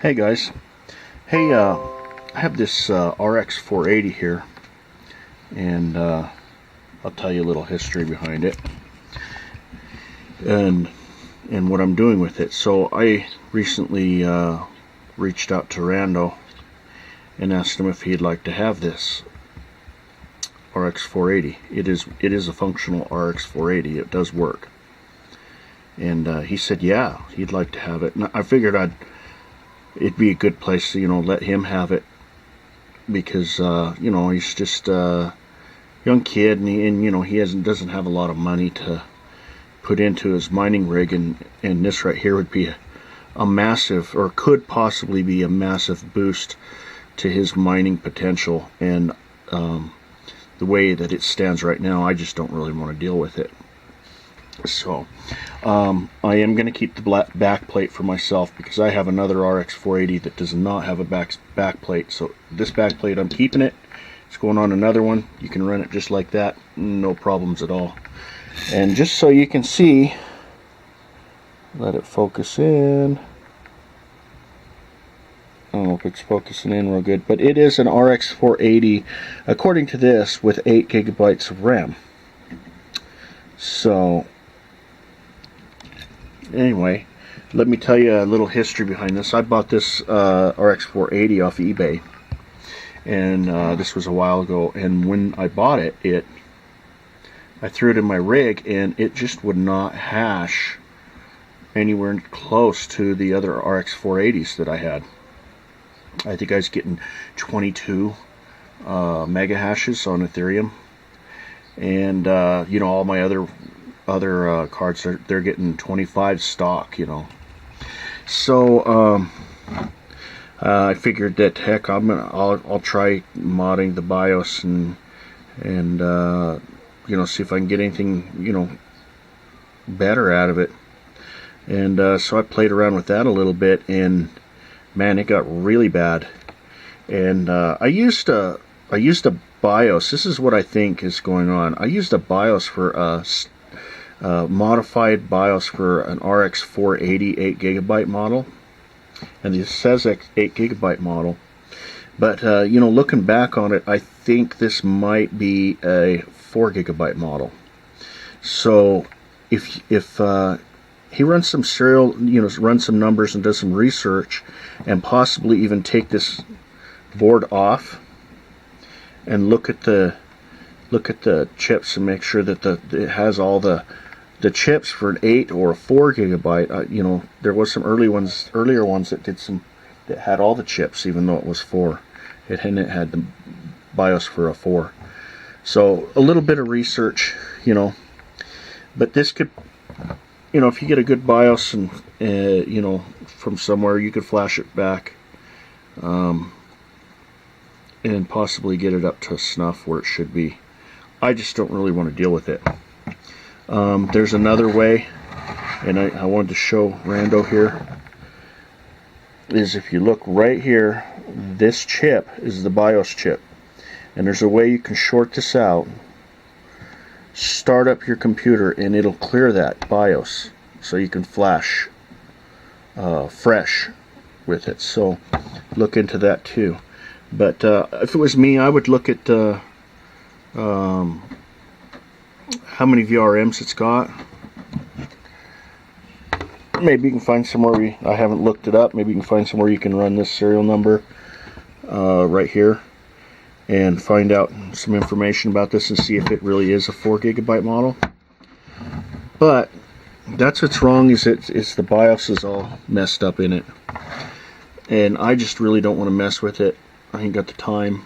Hey guys, hey, I have this RX480 here, and I'll tell you a little history behind it, and what I'm doing with it. So I recently reached out to Rando and asked him if he'd like to have this RX480. It is a functional RX480. It does work, and he said yeah, he'd like to have it. And I figured it'd be a good place to, let him have it, because he's just a young kid, and he doesn't have a lot of money to put into his mining rig, and this right here would be a massive, or could possibly be a massive boost to his mining potential. And the way that it stands right now, I just don't really want to deal with it. So I am going to keep the back plate for myself, because I have another RX480 that does not have a back plate. So this back plate, I'm keeping it. It's going on another one. You can run it just like that, no problems at all. And just so you can see, let it focus in. I don't know if it's focusing in real good, but it is an RX480 according to this, with 8 GB of RAM. So anyway, let me tell you a little history behind this. I bought this RX480 off eBay, and this was a while ago. And when I bought it, I threw it in my rig, and it just would not hash anywhere close to the other RX480s that I had. I think I was getting 22 mega hashes on Ethereum, and all my other cards, they're getting 25 stock. So I figured that heck, I'll try modding the BIOS and see if I can get anything better out of it. And so I played around with that a little bit, and man, it got really bad. And I used a BIOS. This is what I think is going on. I used a BIOS for a modified BIOS for an RX480 8 GB model, and the says 8 GB model. But looking back on it, I think this might be a 4 GB model. So if he runs some serial, runs some numbers and does some research, and possibly even take this board off and look at the chips and make sure that it has all the chips for an 8 or a 4 GB. There was some earlier ones that had all the chips, even though it was 4. It had the BIOS for a 4. So a little bit of research, but this could, if you get a good BIOS and from somewhere, you could flash it back, and possibly get it up to snuff where it should be. I just don't really want to deal with it. There's another way, and I wanted to show Rando here, is if you look right here, this chip is the BIOS chip, and there's a way you can short this out, start up your computer, and it'll clear that BIOS so you can flash fresh with it. So look into that too. But if it was me, I would look at how many VRMs it's got. Maybe you can find somewhere, I haven't looked it up, maybe you can find somewhere you can run this serial number right here and find out some information about this and see if it really is a 4 GB model. But that's what's wrong, is it's the BIOS is all messed up in it, and I just really don't want to mess with it. I ain't got the time,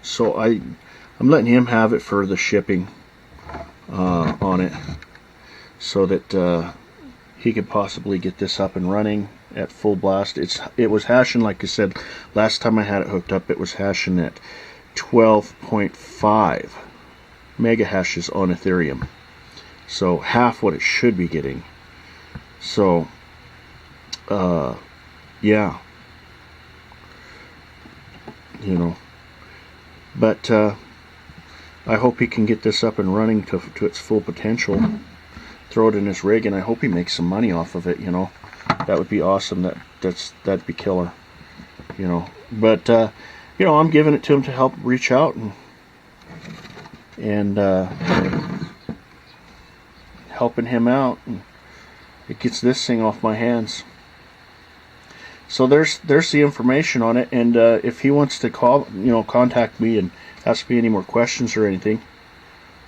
so I'm letting him have it for the shipping on it, so that he could possibly get this up and running at full blast. It was hashing, like I said, last time I had it hooked up, it was hashing at 12.5 mega hashes on Ethereum, so half what it should be getting. So yeah, but I hope he can get this up and running to its full potential, throw it in his rig, and I hope he makes some money off of it. that would be awesome. That'd be killer, you know. But you know, I'm giving it to him to help reach out and helping him out, and it gets this thing off my hands. So there's the information on it, and if he wants to call, you know, contact me and ask me any more questions or anything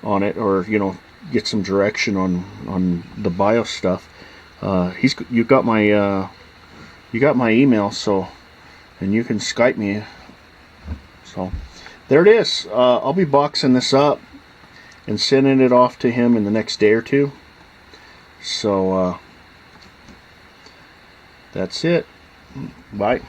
on it, or you know, get some direction on the BIOS stuff, you got my email, so, and you can Skype me. So there it is. I'll be boxing this up and sending it off to him in the next day or two. So that's it. Bye.